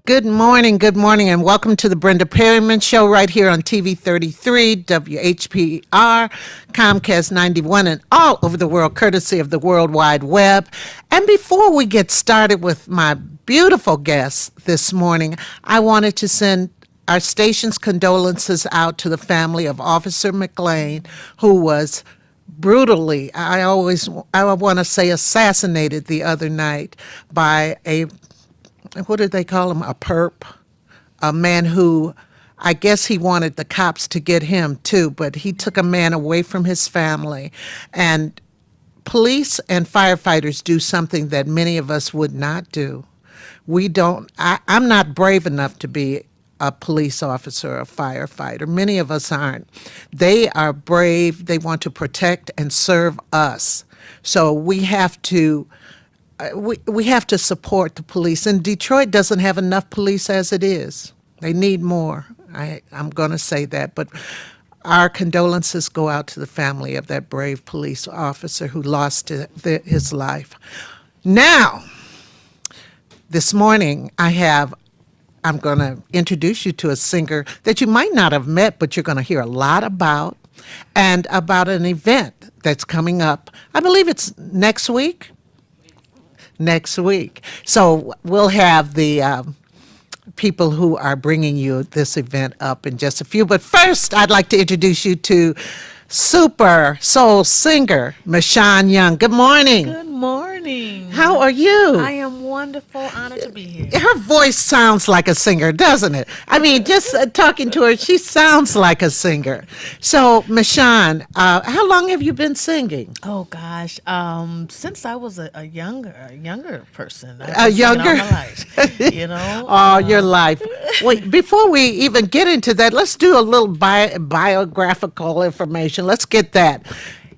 Good morning, and welcome to the Brenda Perryman Show right here on TV 33, WHPR, Comcast 91, and all over the world, courtesy of the World Wide Web. And before we get started with my beautiful guest this morning, I wanted to send our station's condolences out to the family of Officer McLean, who was brutally, I want to say assassinated the other night by what did they call him? A perp, a man who, I guess he wanted the cops to get him too, but he took a man away from his family. And police and firefighters do something that many of us would not do. I'm not brave enough to be a police officer or a firefighter. Many of us aren't. They are brave. They want to protect and serve us. So we have to support the police. And Detroit doesn't have enough police as it is. They need more. I'm going to say that. But our condolences go out to the family of that brave police officer who lost his life. Now, this morning, I'm going to introduce you to a singer that you might not have met, but you're going to hear a lot about, and about an event that's coming up. I believe it's next week. So we'll have the people who are bringing you this event up in just a few. But first, I'd like to introduce you to super soul singer, Michonne Young. Good morning. Good morning. How are you? I am wonderful. Honored to be here. Her voice sounds like a singer, doesn't it? I mean, just talking to her, she sounds like a singer. So, Michonne, how long have you been singing? Oh gosh, since I was a younger person. A younger? All my life, you know. Oh, your life. Wait, before we even get into that, let's do a little biographical information. Let's get that.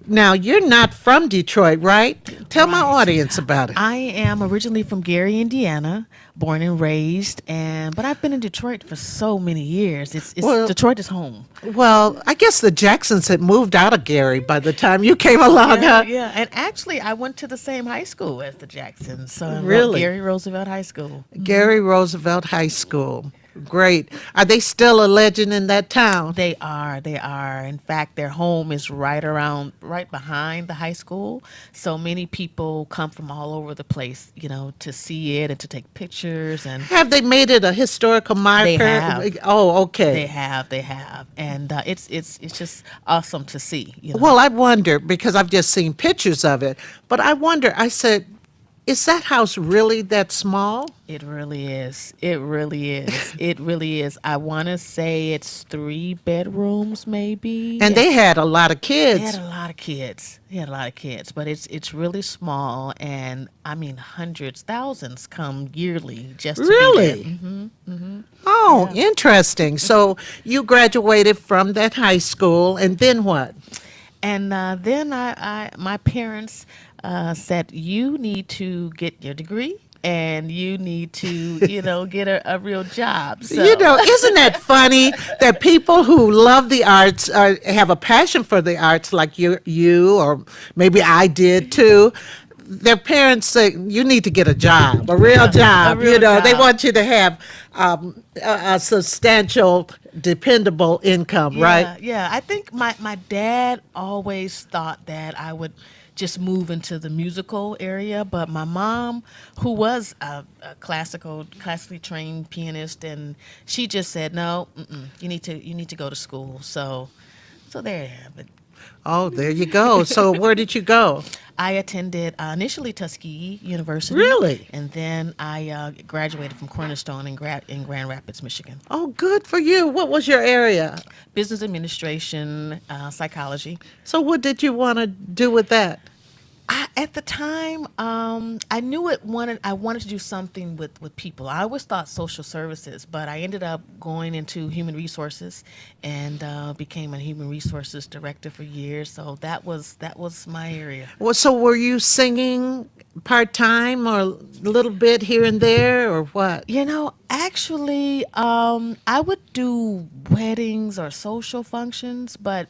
Now, you're not from Detroit, right? Tell my audience about it. I am originally from Gary, Indiana, born and raised, but I've been in Detroit for so many years. Detroit is home. Well, I guess the Jacksons had moved out of Gary by the time you came along, huh? Yeah, and actually, I went to the same high school as the Jacksons. So really? Gary Roosevelt High School. Gary Roosevelt High School. Great. Are they still a legend in that town? They are. In fact, their home is right behind the high school. So many people come from all over the place, to see it and to take pictures. And have they made it a historical marker? They have. Oh, okay. They have. And it's just awesome to see. Well, I wonder, because I've just seen pictures of it, but I said, is that house really that small? It really is. It really is. I want to say it's 3 bedrooms, maybe. And they had a lot of kids. They had a lot of kids. But it's really small, and I mean hundreds, thousands come yearly just to really? be there. Mm-hmm, mm-hmm. Oh, yeah. Interesting. So you graduated from that high school, and then what? And then my parents said, you need to get your degree and you need to, get a real job. So. Isn't that funny that people who love the arts have a passion for the arts like you or maybe I did too, their parents say, you need to get a job, a real job. Job. They want you to have a substantial, dependable income, right? Yeah, I think my dad always thought that I would just move into the musical area, but my mom, who was a classically trained pianist, and she just said, no, you need to go to school. So there you have it. Oh, there you go. So where did you go? I attended initially Tuskegee University. Really? And then I graduated from Cornerstone in Grand Rapids, Michigan. Oh, good for you. What was your area? Business administration, psychology. So what did you want to do with that? At the time, I knew I wanted to do something with people. I always thought social services, but I ended up going into human resources and became a human resources director for years. So that was my area. Well, so were you singing part-time or a little bit here and there or what? Actually, I would do weddings or social functions, but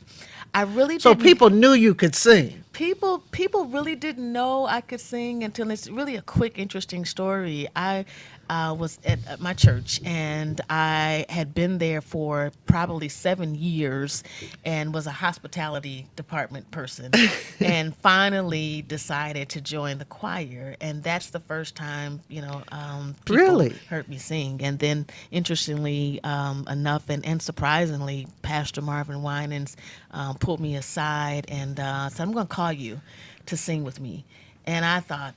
I really So didn't. people knew you could sing. People really didn't know I could sing until it's really a quick, interesting story. I was at my church, and I had been there for probably 7 years, and was a hospitality department person, and finally decided to join the choir, and that's the first time people Really? heard me sing. And then, interestingly enough, and surprisingly, Pastor Marvin Winans pulled me aside and said, "I'm going to call you to sing with me." And I thought,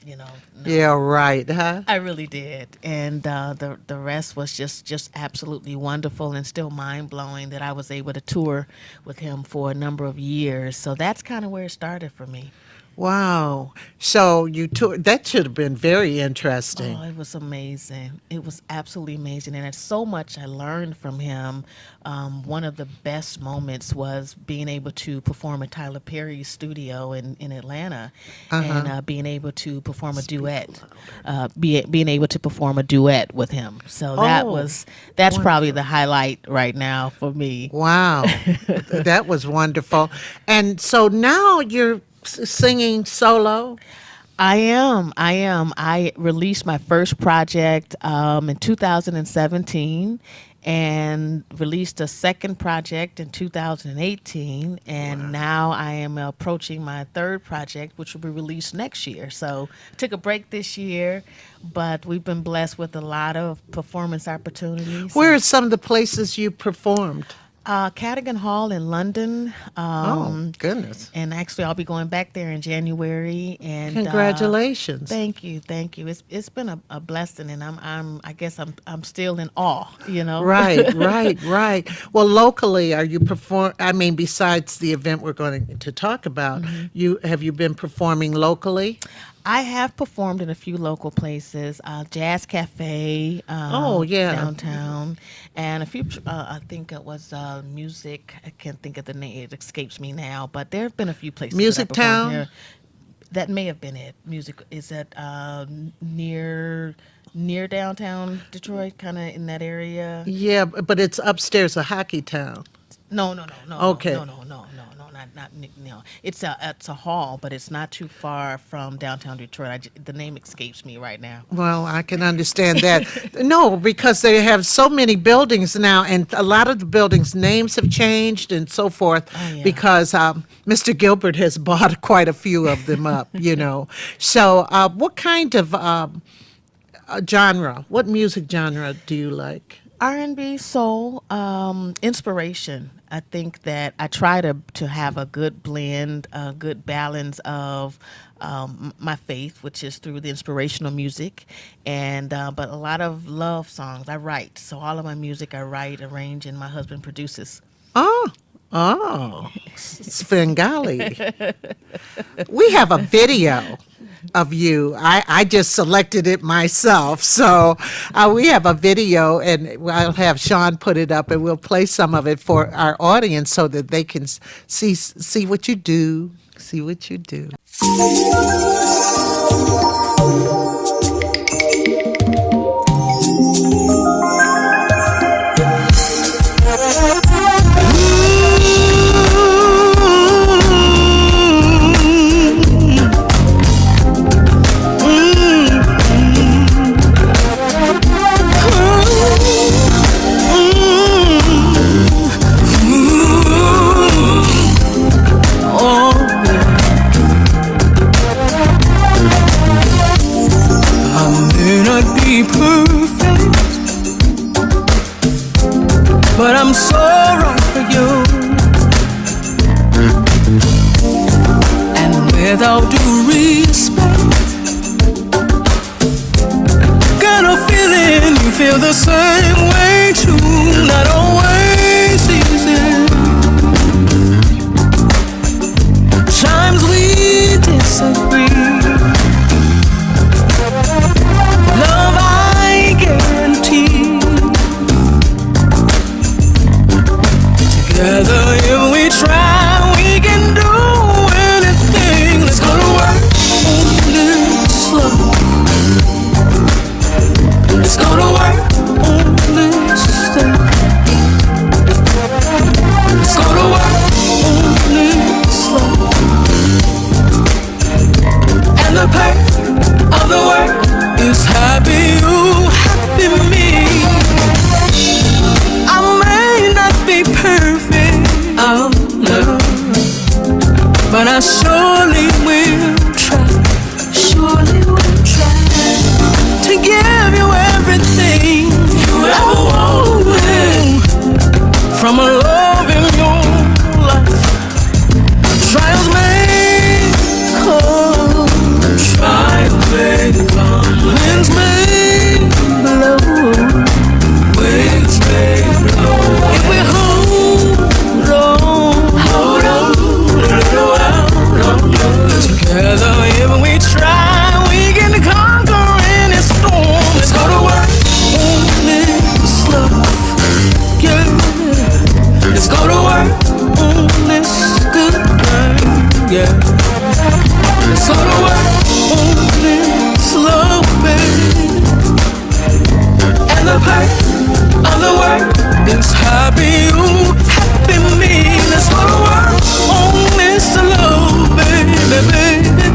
no, Yeah, right, huh? I really did. And the rest was just absolutely wonderful, and still mind blowing that I was able to tour with him for a number of years. So that's kind of where it started for me. Wow. So you toured, that should have been very interesting. Oh, it was amazing. It was absolutely amazing. And there's so much I learned from him. One of the best moments was being able to perform at Tyler Perry's studio in Atlanta, and being able to perform a duet, being able to perform a duet with him. So Oh, that's probably the highlight right now for me. Wow. That was wonderful. And so now you're singing solo? I am. I am. I released my first project in 2017, and released a second project in 2018. And now I am approaching my third project, which will be released next year. So took a break this year, but we've been blessed with a lot of performance opportunities. Where are some of the places you performed? Cadogan Hall in London. Oh, goodness. And actually, I'll be going back there in January. And Congratulations. thank you, thank you. It's been a blessing, and I guess I'm still in awe. Right, right, right. Well, locally, are you I mean, besides the event we're going to talk about, have you been performing locally? I have performed in a few local places, Jazz Cafe, Oh, yeah. downtown, and a few. I think it was music. I can't think of the name; it escapes me now. But there have been a few places. Music that I performed Town? here. That may have been it. Music is that near downtown Detroit, kind of in that area. Yeah, but it's upstairs a hockey town. No, no, no, no, Okay. no, no. It's a hall, but it's not too far from downtown Detroit. The name escapes me right now. Well, I can understand that. No, because they have so many buildings now, and a lot of the buildings' names have changed and so forth, Oh, yeah. because Mr. Gilbert has bought quite a few of them up. So what kind of genre, what music genre do you like? R&B, soul, inspiration. I think that I try to have a good blend, a good balance of my faith, which is through the inspirational music, and but a lot of love songs. I write, so all of my music I write, arrange, and my husband produces. Oh, Svengali. We have a video of you. I just selected it myself. So we have a video, and I'll have Sean put it up, and we'll play some of it for our audience so that they can see what you do. See what you do. Perfect, but I'm so wrong for you. And without due respect, got a feeling you feel the same way too. Not always easy. Times we disagree. Together, if we try, we can do anything. Let's go to work on this love. Let's go to work on this stuff. Let's go to work on this love. And the pay of the work is happy you, happy me. I may not be perfect, oh no, but I surely will try, surely will try to give you everything you ever wanted from a love in your life. Trials may come, trials may come, winds may blow, winds may blow. If we hold on, hold on, together, if we try, we can conquer any storm. Let's go to work on this love, yeah. Let's go to work on this good thing, yeah. Let's go to work on this love, baby. And the pay of the work is happy you, happy me. Let's go to work on this love, baby, baby.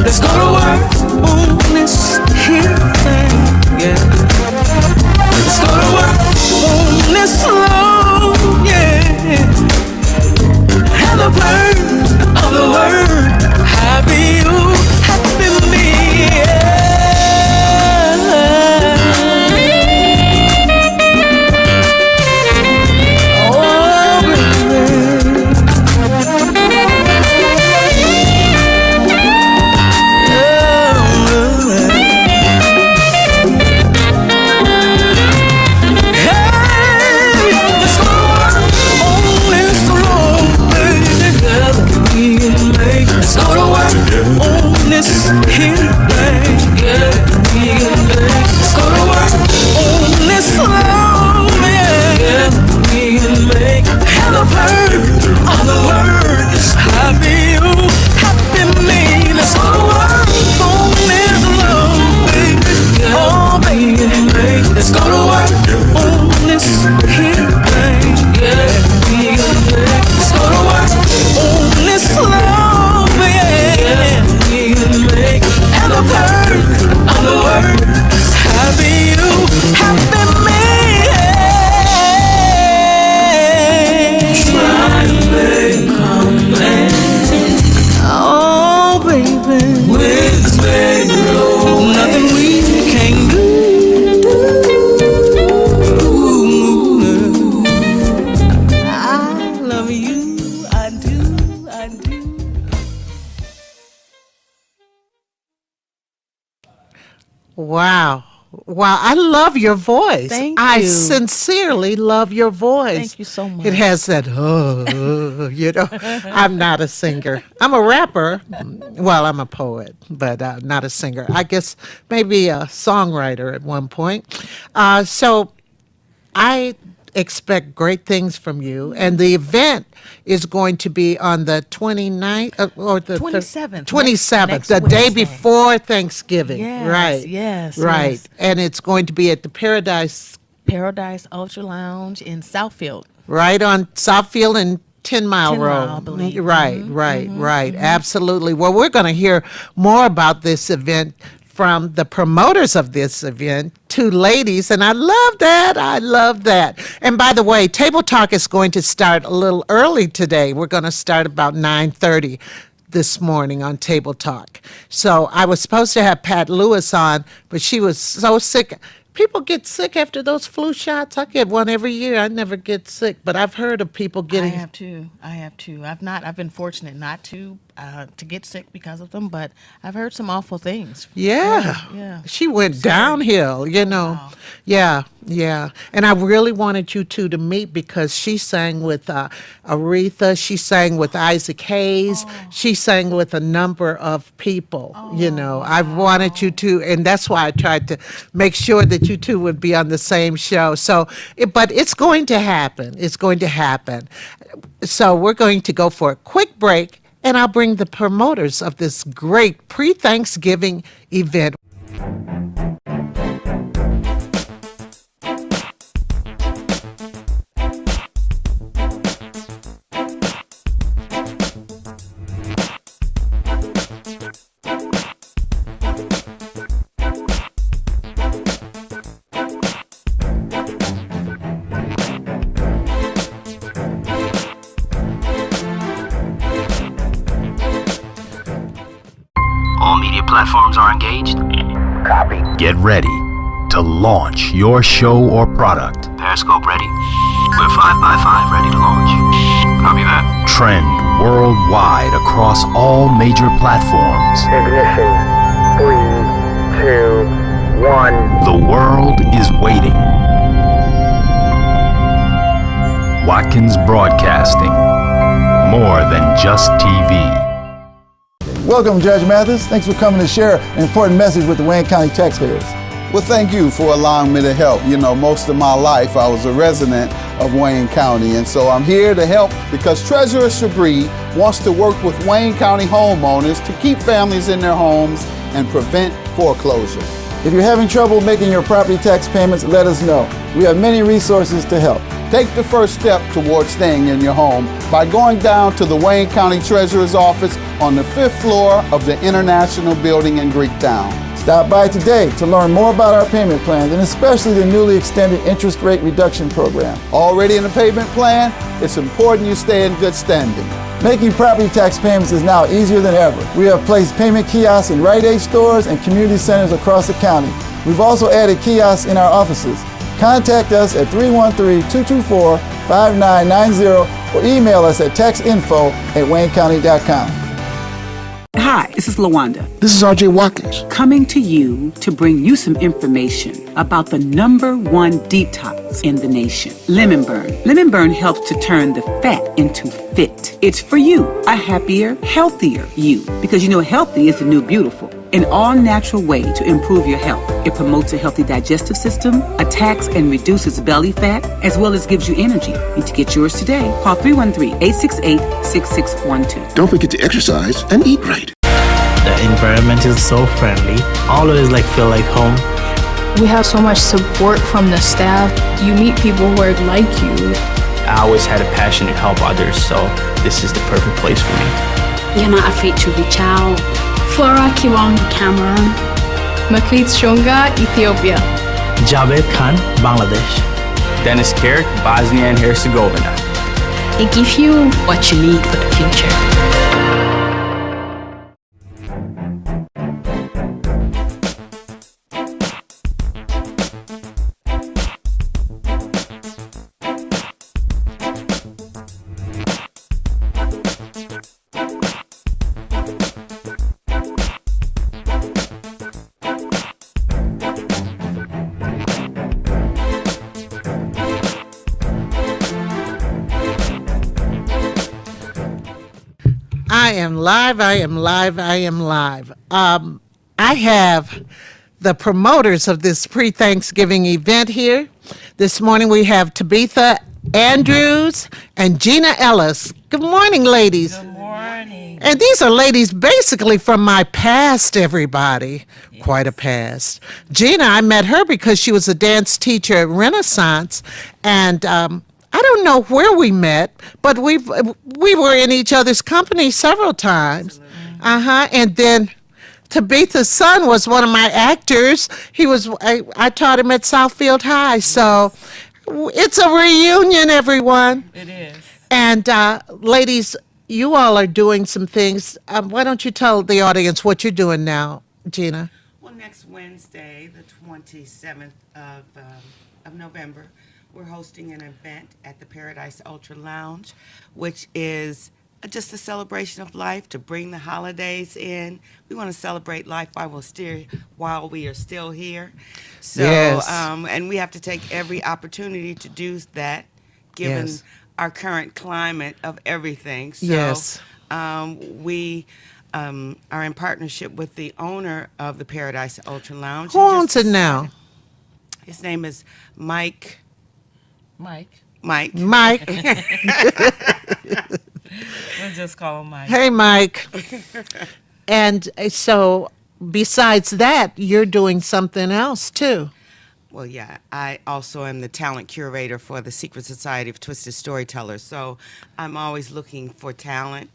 Let's go to work on this here thing, yeah. Let's go to work on this love, yeah. And the bird of the word, happy you, happy me, yeah. Let's go to work on this here thing, yeah. Let's go to work on this love, yeah. We can make hell of her on the word is happy you, happy me. Let's go to work on this love, baby, oh baby. Let's go to work on this here thing, yeah. Let's go to work on this love, yeah. We can make and the bird of the word is happy you, happy me. Try to make come oh baby, winds may blow, nothing we can do. I love you, I do, I do. Wow. Wow, I love your voice. Thank I you. sincerely love your voice. Thank you so much. It has that, you know. I'm not a singer. I'm a rapper. Well, I'm a poet, but not a singer. I guess maybe a songwriter at one point. So I expect great things from you. And the event is going to be on the 29th or the 27th. 27th, Next the day Wednesday. before Thanksgiving. Yes, right. yes, Right. yes. And it's going to be at the Paradise, Paradise Ultra Lounge in Southfield. right on Southfield and 10 Mile 10 Road. Mile, I believe. Right, right. Absolutely. Well, we're going to hear more about this event from the promoters of this event, two ladies, and I love that. I love that. And by the way, Table Talk is going to start a little early today. We're going to start about 9:30 this morning on Table Talk. So I was supposed to have Pat Lewis on, but she was so sick. People get sick after those flu shots. I get one every year. I never get sick, but I've heard of people I getting. have too. I've been fortunate not to, to get sick because of them, but I've heard some awful things. Yeah. Yeah. She went downhill, Wow. Yeah, yeah. And I really wanted you two to meet because she sang with Aretha. She sang with Isaac Hayes. She sang with a number of people, I wanted you to, and that's why I tried to make sure that you two would be on the same show. So, but it's going to happen. It's going to happen. So we're going to go for a quick break. And I'll bring the promoters of this great pre-Thanksgiving event. All media platforms are engaged. Copy. Get ready to launch your show or product. Periscope ready. We're 5x5 ready to launch. Copy that. Trend worldwide across all major platforms. Ignition. 3, 2, 1. The world is waiting. Watkins Broadcasting. More than just TV. Welcome, Judge Mathis. Thanks for coming to share an important message with the Wayne County taxpayers. Well, thank you for allowing me to help. Most of my life I was a resident of Wayne County, and so I'm here to help because Treasurer Shabri wants to work with Wayne County homeowners to keep families in their homes and prevent foreclosure. If you're having trouble making your property tax payments, let us know. We have many resources to help. Take the first step towards staying in your home by going down to the Wayne County Treasurer's office on the 5th floor of the International Building in Greektown. Stop by today to learn more about our payment plans and especially the newly extended interest rate reduction program. Already in the payment plan? It's important you stay in good standing. Making property tax payments is now easier than ever. We have placed payment kiosks in Rite Aid stores and community centers across the county. We've also added kiosks in our offices. Contact us at 313-224-5990 or email us at taxinfo@waynecounty.com. Hi, this is LaWanda. This is RJ Watkins. Coming to you to bring you some information about the #1 detox in the nation, Lemon Burn. Lemon Burn helps to turn the fat into fit. It's for you, a happier, healthier you, because healthy is the new beautiful. An all-natural way to improve your health. It promotes a healthy digestive system, attacks and reduces belly fat, as well as gives you energy. Need to get yours today. Call 313-868-6612. Don't forget to exercise and eat right. The environment is so friendly. Always feel like home. We have so much support from the staff. You meet people who are like you. I always had a passion to help others, so this is the perfect place for me. You're not afraid to reach out. Flora Kiwang, Cameroon. Maklit Shonga, Ethiopia. Javed Khan, Bangladesh. Dennis Carrick, Bosnia and Herzegovina. They give you what you need for the future. I am live. I have the promoters of this pre-Thanksgiving event here. This morning we have Tabitha Andrews and Gina Ellis. Good morning, ladies. Good morning. And these are ladies basically from my past, everybody. Yes. Quite a past. Gina, I met her because she was a dance teacher at Renaissance, and I don't know where we met, but we were in each other's company several times. And then Tabitha's son was one of my actors. I taught him at Southfield High. So it's a reunion, everyone. It is. And ladies, you all are doing some things. Why don't you tell the audience what you're doing now, Gina? Well, next Wednesday, the 27th of November, we're hosting an event at the Paradise Ultra Lounge, which is just a celebration of life to bring the holidays in. We want to celebrate life while we are still here. So, Yes. And we have to take every opportunity to do that, given Yes. our current climate of everything. So, Yes. We are in partnership with the owner of the Paradise Ultra Lounge. Who owns it now? His name is Mike. Mike. Mike. We'll just call him Mike. Hey, Mike. And so, besides that, you're doing something else too. Well, yeah, I also am the talent curator for the Secret Society of Twisted Storytellers. So I'm always looking for talent.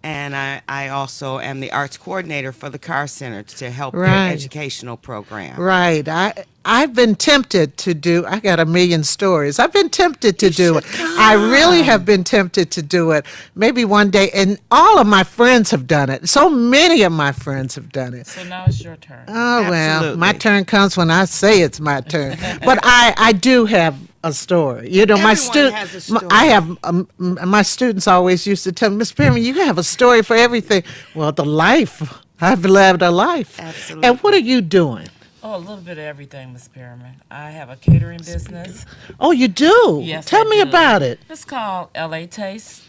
And I also am the arts coordinator for the Carr Center to help their educational program. Right. I've been tempted to do, I got a million stories. I've been tempted to do it. I really have been tempted to do it. Maybe one day. And all of my friends have done it. So many of my friends have done it. So now it's your turn. Oh, well, my turn comes when I say it's my turn. But I do have a story. You know, my my students always used to tell me, Miss Perryman, you have a story for everything. Well, the life, I've lived a life. Absolutely. And what are you doing? Oh, a little bit of everything, Miss Perryman. I have a catering business. Oh, you do? Yes, Tell me about it. It's called LA Taste.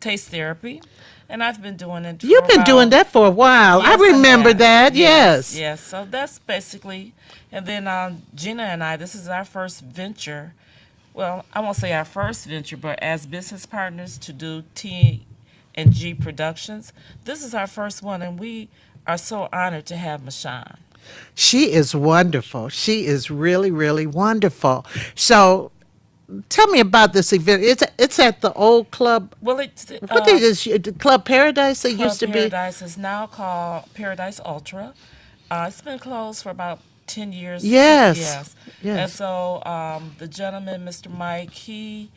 Taste Therapy. And I've been doing it. You've been doing that for a while. Yes, I remember that. Yes. Yes. So that's basically, and then Gina and I, this is our first venture. Well, I won't say our first venture, but as business partners to do T&G Productions. This is our first one, and we are so honored to have Mashawn. She is wonderful. She is really, really wonderful. So, tell me about this event. It's at the old club. Well, it's what is Club Paradise? It used to be. Club Paradise is now called Paradise Ultra. It's been closed for about 10 years. Yes. And so the gentleman, Mr. Mike, he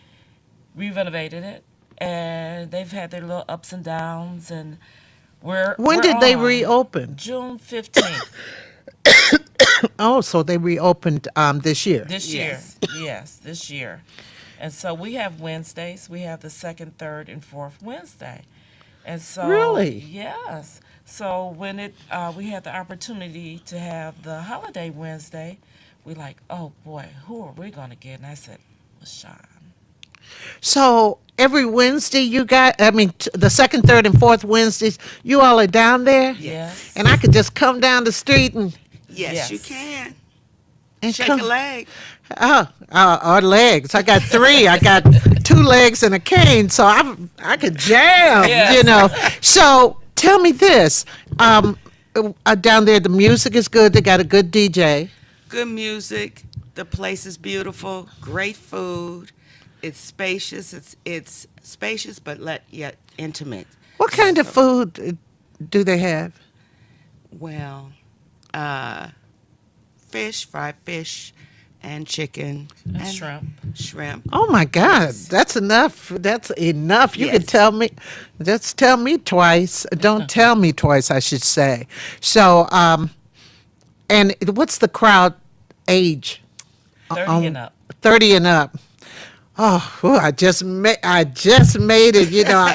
renovated it, and they've had their little ups and downs. And when did they reopen? June 15th. Oh, so they reopened this year. This year. And so we have Wednesdays. We have the second, third, and fourth Wednesday. And so really, yes. So when we had the opportunity to have the holiday Wednesday, we like, oh boy, who are we gonna get? And I said, Mashawn. So every Wednesday the second, third, and fourth Wednesdays, you all are down there? Yes. And I could just come down the street and... Yes, you can. And shake a leg. Or legs. I got 3. I got 2 legs and a cane, so I could jam, you know. So tell me this. Down there, the music is good. They got a good DJ. Good music. The place is beautiful. Great food. It's spacious. It's spacious, but yet intimate. What kind of food do they have? Well, fried fish, and chicken. And shrimp. Oh, my God. That's enough. That's enough. You can tell me. Just tell me twice. Don't tell me twice, I should say. So, and what's the crowd age? 30 and up. 30 and up. Oh, I just made it. You know,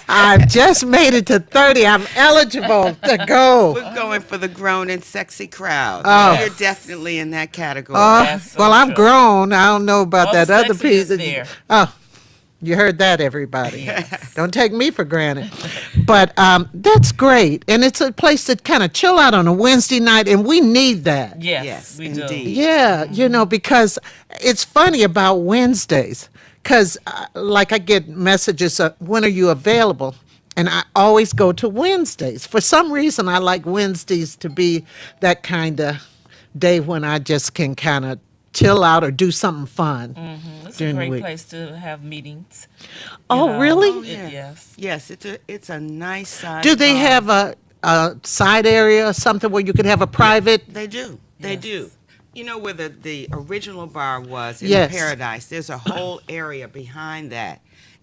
I just made it to 30. I'm eligible to go. We're going for the grown and sexy crowd. Oh. You're definitely in that category. Well, I'm grown. I don't know about that other piece. There. Oh, you heard that, everybody. Yes. Don't take me for granted. But that's great. And it's a place to kind of chill out on a Wednesday night, and we need that. Yes, we indeed. do. Yeah, you know, because it's funny about Wednesdays. Because, like, I get messages of, when are you available? And I always go to Wednesdays. For some reason, I like Wednesdays to be that kind of day when I just can kind of chill out or do something fun. Mm-hmm. It's a great place to have meetings. Oh, really? Oh, yeah. Yes. Yes, it's a nice size. Do they have a side area or something where you could have a private? They do. They do. You know where the original bar was in Yes. Paradise? There's a whole area behind that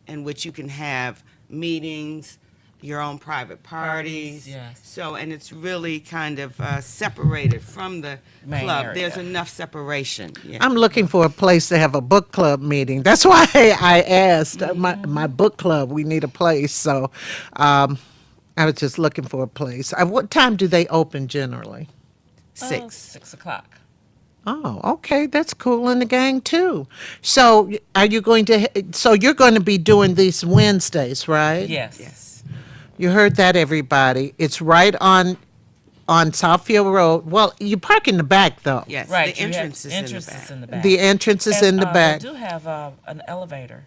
in which you can have meetings, your own private parties. Yes. So, and it's really kind of separated from the Main club. area. There's enough separation. Yeah. I'm looking for a place to have a book club meeting. That's why I asked my book club. We need a place. So I was just looking for a place. What time do they open generally? 6 o'clock. Oh, okay. That's cool in the gang too. So are you going to, so you're going to be doing these Wednesdays, right? Yes. Yes. You heard that, everybody. It's right on Southfield Road. Well, you park in the back, though. Yes. Right. The entrance is in the back. The entrance is in the back. They do have an elevator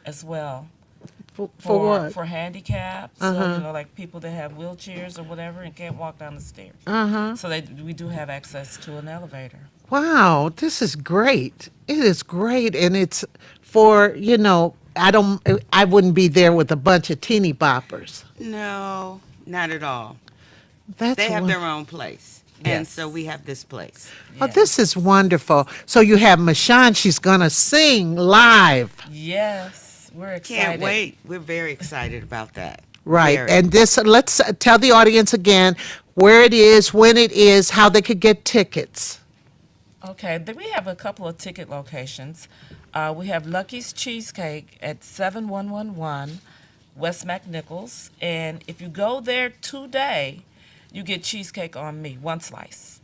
as well. For what? For handicaps, so, like people that have wheelchairs or whatever and can't walk down the stairs. So we do have access to an elevator. Wow, this is great. It is great, and it's for, I wouldn't be there with a bunch of teeny boppers. No, not at all. They have their own place. And so we have this place. Oh, this is wonderful. So you have Mashawn, she's going to sing live. Yes. We're excited. Can't wait. We're very excited about that. Right. Very. And this, let's tell the audience again where it is, when it is, how they could get tickets. Okay. We have a couple of ticket locations. We have Lucky's Cheesecake at 7111 West McNichols. And if you go there today, you get cheesecake on me, one slice.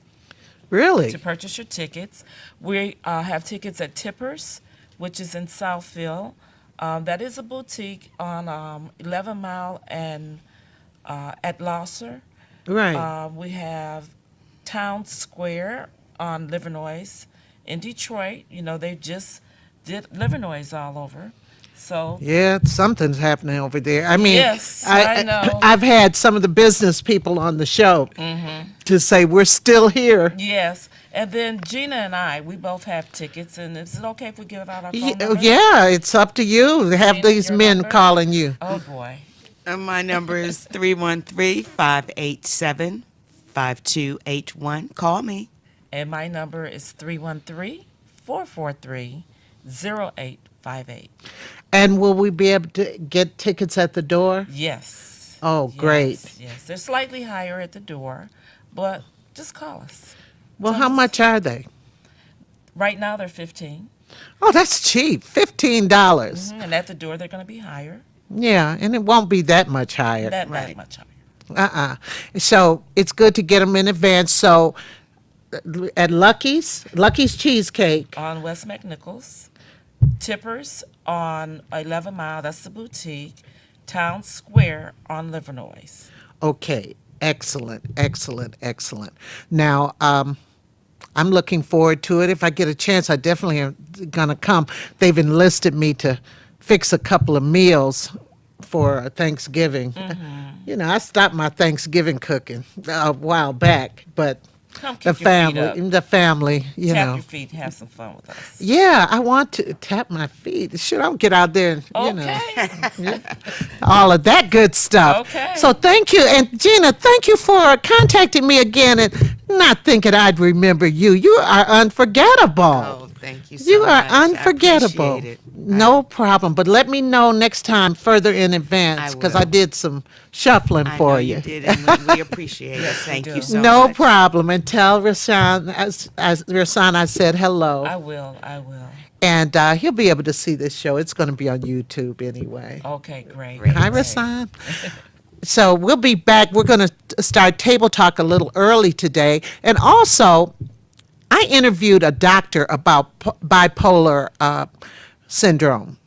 Really? To purchase your tickets. We have tickets at Tippers, which is in Southfield. That is a boutique on 11 Mile and at Losser. Right. We have Town Square on Livernois in Detroit. They just did Livernois all over. So yeah, something's happening over there. I mean, yes, I know. I've had some of the business people on the show to say we're still here. Yes. And then Gina and we both have tickets. And is it okay if we give out our phone number? Yeah, it's up to you. Have Gina, these men number? calling you. Oh, boy. My number is 313-587-5281. Call me. And my number is 313-443-0858. And will we be able to get tickets at the door? Yes. Oh, great. Yes. They're slightly higher at the door, but just call us. Well, how much are they? Right now, they're $15. Oh, that's cheap. $15. And at the door, they're going to be higher. Yeah, and it won't be that much higher. That much higher. So it's good to get them in advance. So at Lucky's Cheesecake. On West McNichols. Tippers on 11 Mile, that's the boutique. Town Square on Livernois. Okay, excellent. Now, I'm looking forward to it. If I get a chance, I definitely am going to come. They've enlisted me to fix a couple of meals for Thanksgiving. I stopped my Thanksgiving cooking a while back, but the family, Tap your feet, have some fun with us. Yeah, I want to tap my feet. Shoot, I don't get out there and, all of that good stuff. Okay. So thank you. And Gina, thank you for contacting me again and not thinking I'd remember you. You are unforgettable. Oh, thank you so much. You are unforgettable. I appreciate it. No problem. But let me know next time further in advance because I did some shuffling for you. You did, and we appreciate it. Thank you so much. No problem. And tell Rashawn, Rashawn, I said hello. I will. And he'll be able to see this show. It's going to be on YouTube anyway. Okay, great. Hi, Rashawn. So we'll be back. We're going to start Table Talk a little early today. And also, I interviewed a doctor about bipolar syndrome.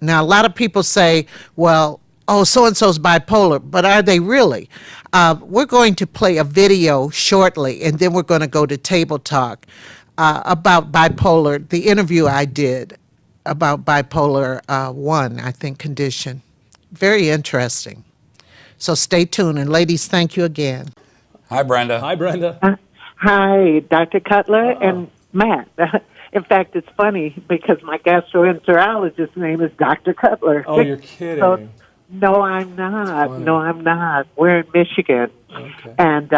Now, a lot of people say, well, so-and-so's bipolar, but are they really? We're going to play a video shortly, and then we're going to go to Table Talk about bipolar, the interview I did about bipolar 1, I think, condition. Very interesting. So stay tuned, and ladies, thank you again. Hi, Brenda. Hi, Brenda. Hi, Dr. Cutler and Matt. In fact, it's funny because my gastroenterologist's name is Dr. Cutler. Oh, you're kidding. So, no, I'm not. No, I'm not. We're in Michigan. Okay. And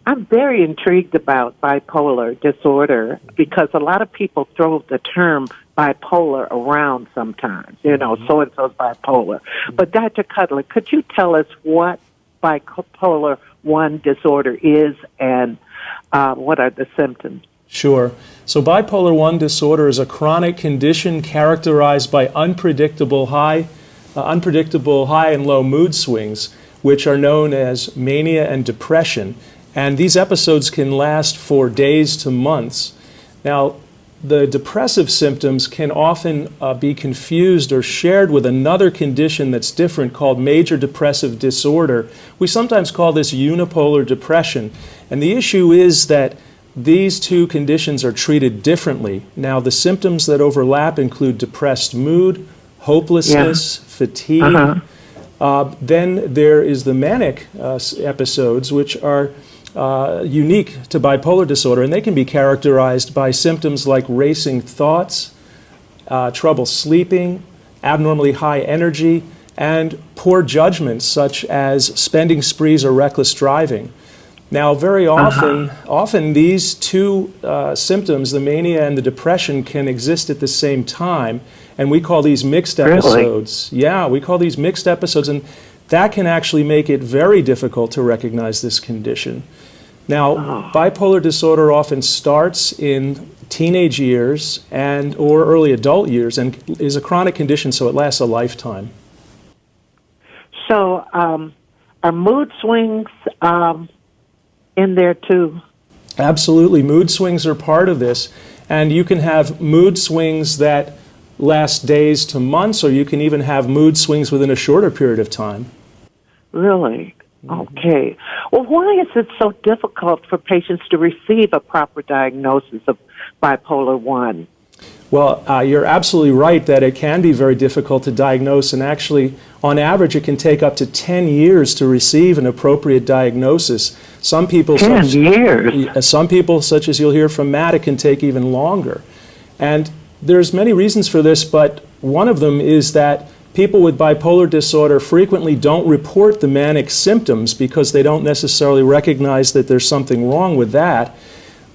I'm very intrigued about bipolar disorder because a lot of people throw the term bipolar around sometimes. You know, so-and-so's bipolar. But Dr. Cutler, could you tell us what bipolar 1 disorder is and what are the symptoms? Sure. So bipolar 1 disorder is a chronic condition characterized by unpredictable high and low mood swings, which are known as mania and depression. And these episodes can last for days to months. Now, the depressive symptoms can often be confused or shared with another condition that's different called major depressive disorder. We sometimes call this unipolar depression. And the issue is that these two conditions are treated differently. Now, the symptoms that overlap include depressed mood, hopelessness, fatigue. Then there is the manic episodes, which are unique to bipolar disorder, and they can be characterized by symptoms like racing thoughts, trouble sleeping, abnormally high energy, and poor judgment, such as spending sprees or reckless driving. Now, very often these two symptoms, the mania and the depression, can exist at the same time, and we call these mixed episodes. Yeah, we call these mixed episodes, and that can actually make it very difficult to recognize this condition. Now, bipolar disorder often starts in teenage years and or early adult years and is a chronic condition, so it lasts a lifetime. So, are mood swings in there too? Absolutely. Mood swings are part of this, and you can have mood swings that last days to months, or you can even have mood swings within a shorter period of time. Really? Okay. Well, why is it so difficult for patients to receive a proper diagnosis of bipolar 1? Well, you're absolutely right that it can be very difficult to diagnose, and actually, on average, it can take up to 10 years to receive an appropriate diagnosis. Some people, 10 years? Some people, such as you'll hear from Matt, it can take even longer. And there's many reasons for this, but one of them is that people with bipolar disorder frequently don't report the manic symptoms because they don't necessarily recognize that there's something wrong with that.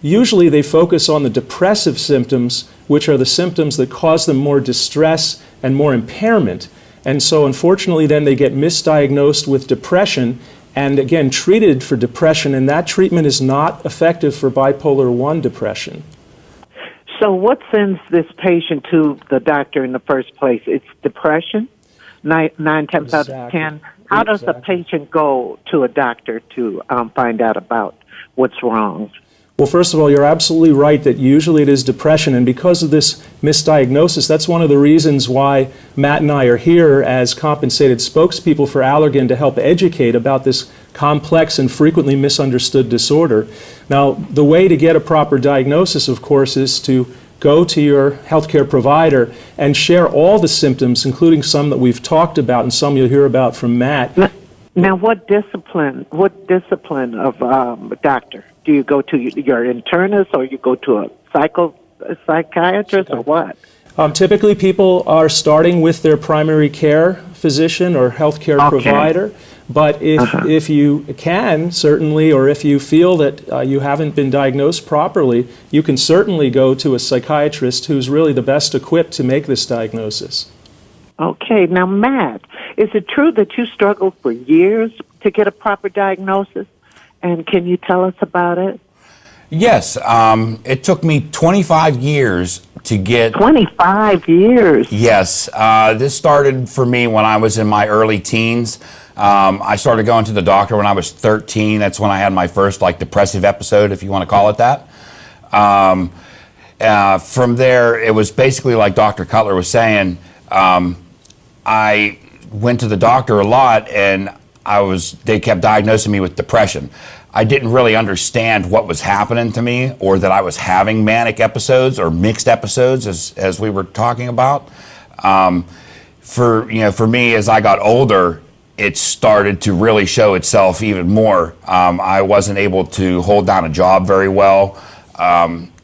Usually they focus on the depressive symptoms, which are the symptoms that cause them more distress and more impairment. And so unfortunately then they get misdiagnosed with depression and again treated for depression, and that treatment is not effective for bipolar 1 depression. So what sends this patient to the doctor in the first place? It's depression, nine times out of 10. How does a patient go to a doctor to find out about what's wrong? Well, first of all, you're absolutely right that usually it is depression, and because of this misdiagnosis, that's one of the reasons why Matt and I are here as compensated spokespeople for Allergan to help educate about this complex and frequently misunderstood disorder. Now, the way to get a proper diagnosis, of course, is to go to your healthcare provider and share all the symptoms, including some that we've talked about and some you'll hear about from Matt. Now, what discipline of doctor? Do you go to your internist or you go to a psychiatrist or what? Typically, people are starting with their primary care physician or healthcare provider. But if you can, certainly, or if you feel that you haven't been diagnosed properly, you can certainly go to a psychiatrist who's really the best equipped to make this diagnosis. Okay. Now, Matt, is it true that you struggled for years to get a proper diagnosis? And can you tell us about it? Yes. It took me 25 years to get... 25 years? Yes. This started for me when I was in my early teens. I started going to the doctor when I was 13. That's when I had my first depressive episode, if you want to call it that. From there, it was basically like Dr. Cutler was saying. I went to the doctor a lot, and they kept diagnosing me with depression. I didn't really understand what was happening to me, or that I was having manic episodes or mixed episodes, as we were talking about. For me, as I got older, it started to really show itself even more. I wasn't able to hold down a job very well.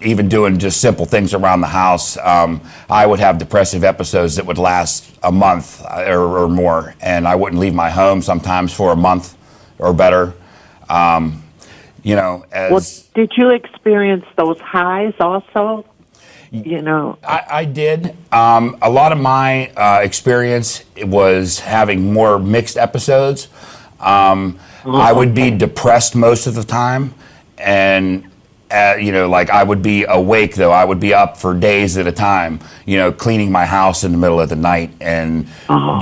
Even doing just simple things around the house, I would have depressive episodes that would last a month or more, and I wouldn't leave my home sometimes for a month or better. Well, did you experience those highs also? You know, I did. A lot of my experience was having more mixed episodes. I would be depressed most of the time, and like I would be awake though. I would be up for days at a time, cleaning my house in the middle of the night and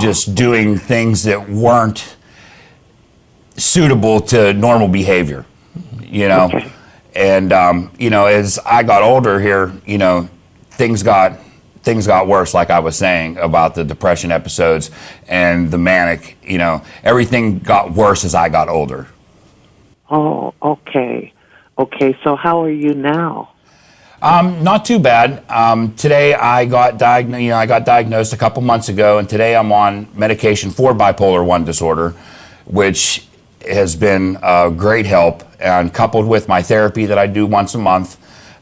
just doing things that weren't suitable to normal behavior, Okay. And as I got older here, things got worse, like I was saying about the depression episodes and the manic. Everything got worse as I got older. Oh, okay. Okay, so how are you now? Not too bad. Today I got diagnosed a couple months ago, and today I'm on medication for bipolar 1 disorder, which has been a great help. And coupled with my therapy that I do once a month,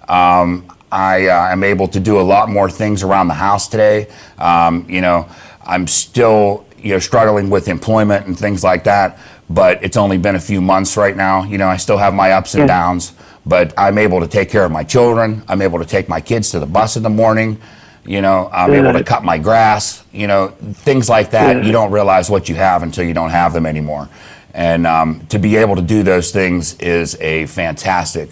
I am able to do a lot more things around the house today. I'm still struggling with employment and things like that, but it's only been a few months right now. I still have my ups and downs, but I'm able to take care of my children. I'm able to take my kids to the bus in the morning. I'm able to cut my grass. Things like that. You don't realize what you have until you don't have them anymore. And to be able to do those things is a fantastic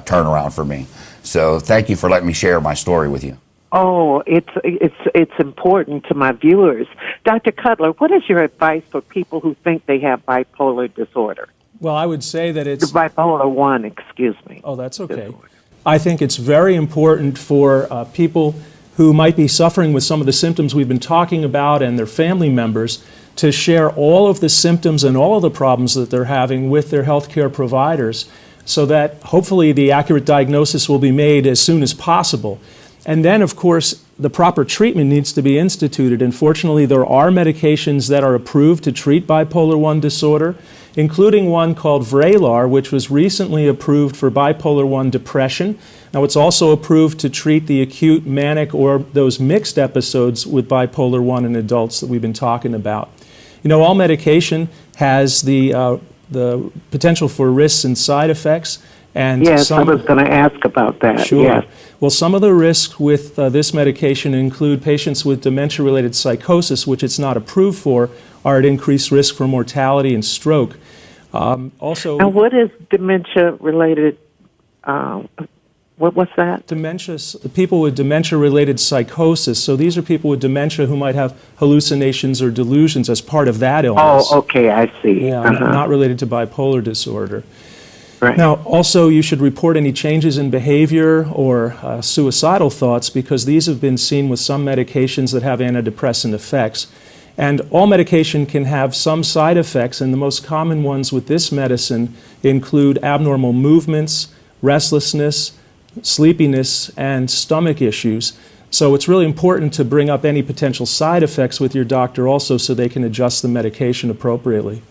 turnaround for me. So thank you for letting me share my story with you. Oh, it's important to my viewers. Dr. Cutler, what is your advice for people who think they have bipolar disorder? Well, I would say that it's... Bipolar 1, excuse me. Oh, that's okay. I think it's very important for people who might be suffering with some of the symptoms we've been talking about and their family members to share all of the symptoms and all of the problems that they're having with their healthcare providers so that hopefully the accurate diagnosis will be made as soon as possible. And then, of course, the proper treatment needs to be instituted. And fortunately, there are medications that are approved to treat bipolar 1 disorder, including one called Vraylar, which was recently approved for bipolar 1 depression. Now, it's also approved to treat the acute manic or those mixed episodes with bipolar 1 in adults that we've been talking about. All medication has the potential for risks and side effects. And yes, I was going to ask about that. Sure. Yes. Well, some of the risks with this medication include patients with dementia-related psychosis, which it's not approved for, are at increased risk for mortality and stroke. Also, and what is dementia-related? What's that? Dementia. People with dementia-related psychosis. So these are people with dementia who might have hallucinations or delusions as part of that illness. Oh, okay, I see. Yeah, not related to bipolar disorder. Right. Now, also, you should report any changes in behavior or suicidal thoughts because these have been seen with some medications that have antidepressant effects. And all medication can have some side effects, and the most common ones with this medicine include abnormal movements, restlessness, sleepiness, and stomach issues. So it's really important to bring up any potential side effects with your doctor also so they can adjust the medication appropriately.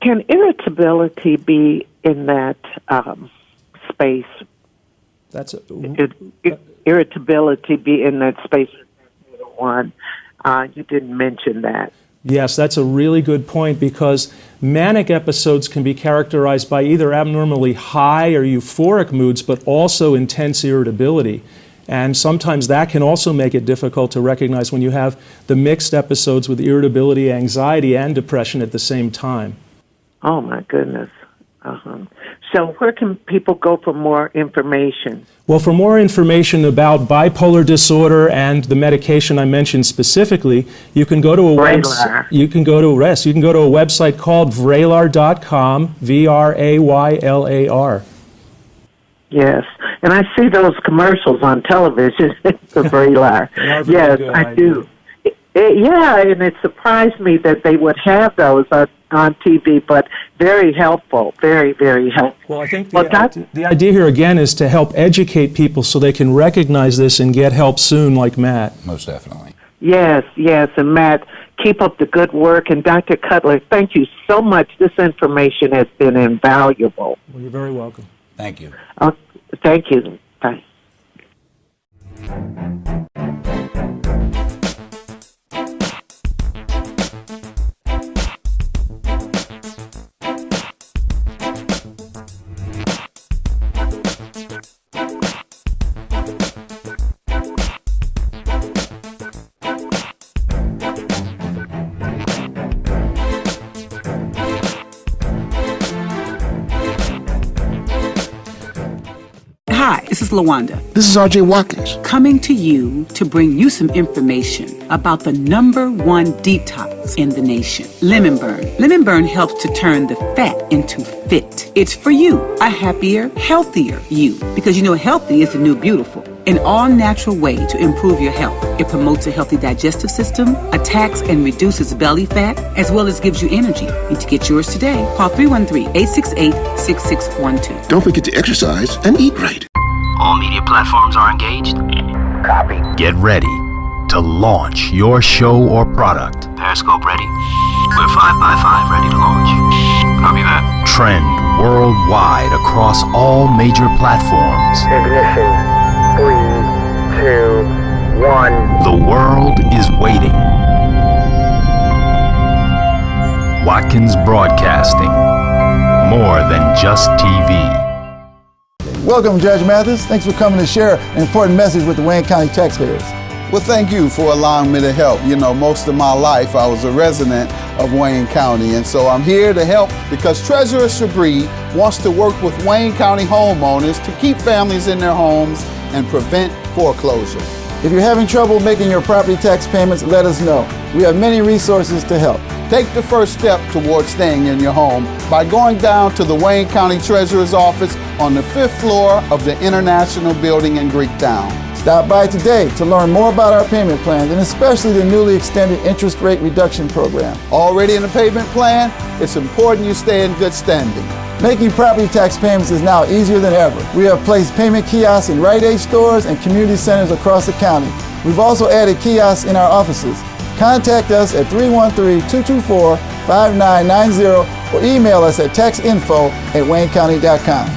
Can irritability be in that space? That's irritability be in that space? One, you didn't mention that. Yes, that's a really good point because manic episodes can be characterized by either abnormally high or euphoric moods, but also intense irritability. And sometimes that can also make it difficult to recognize when you have the mixed episodes with irritability, anxiety, and depression at the same time. Oh, my goodness. So where can people go for more information? Well, for more information about bipolar disorder and the medication I mentioned specifically, you can go to a website. You can go to a website called Vraylar.com, Vraylar. Yes, and I see those commercials on television for Vraylar. Yes, I do. Yeah, and it surprised me that they would have those on TV, but very helpful, very, very helpful. Well, I think the idea here, again, is to help educate people so they can recognize this and get help soon, like Matt. Most definitely. Yes, and Matt, keep up the good work. And Dr. Cutler, thank you so much. This information has been invaluable. Well, you're very welcome. Thank you. Thank you. Bye. LaWanda. This is R.J. Watkins. Coming to you to bring you some information about the #1 detox in the nation, Lemon Burn. Lemon Burn helps to turn the fat into fit. It's for you, a happier, healthier you. Because you know healthy is the new beautiful. An all-natural way to improve your health. It promotes a healthy digestive system, attacks and reduces belly fat, as well as gives you energy. And to get yours today, call 313-868-6612. Don't forget to exercise and eat right. All media platforms are engaged. Copy. Get ready to launch your show or product. Periscope ready. We're 5x5 ready to launch. Copy that. Trend worldwide across all major platforms. Ignition. 3, 2, 1. The world is waiting. Watkins Broadcasting. More than just TV. Welcome, Judge Mathis. Thanks for coming to share an important message with the Wayne County taxpayers. Well, thank you for allowing me to help. You know, most of my life I was a resident of Wayne County, and so I'm here to help because Treasurer Shabri wants to work with Wayne County homeowners to keep families in their homes and prevent foreclosure. If you're having trouble making your property tax payments, let us know. We have many resources to help. Take the first step towards staying in your home by going down to the Wayne County Treasurer's office on the 5th floor of the International Building in Greektown. Stop by today to learn more about our payment plans and especially the newly extended interest rate reduction program. Already in the payment plan? It's important you stay in good standing. Making property tax payments is now easier than ever. We have placed payment kiosks in Rite Aid stores and community centers across the county. We've also added kiosks in our offices. Contact us at 313-224-5990 or email us at taxinfo@waynecounty.com.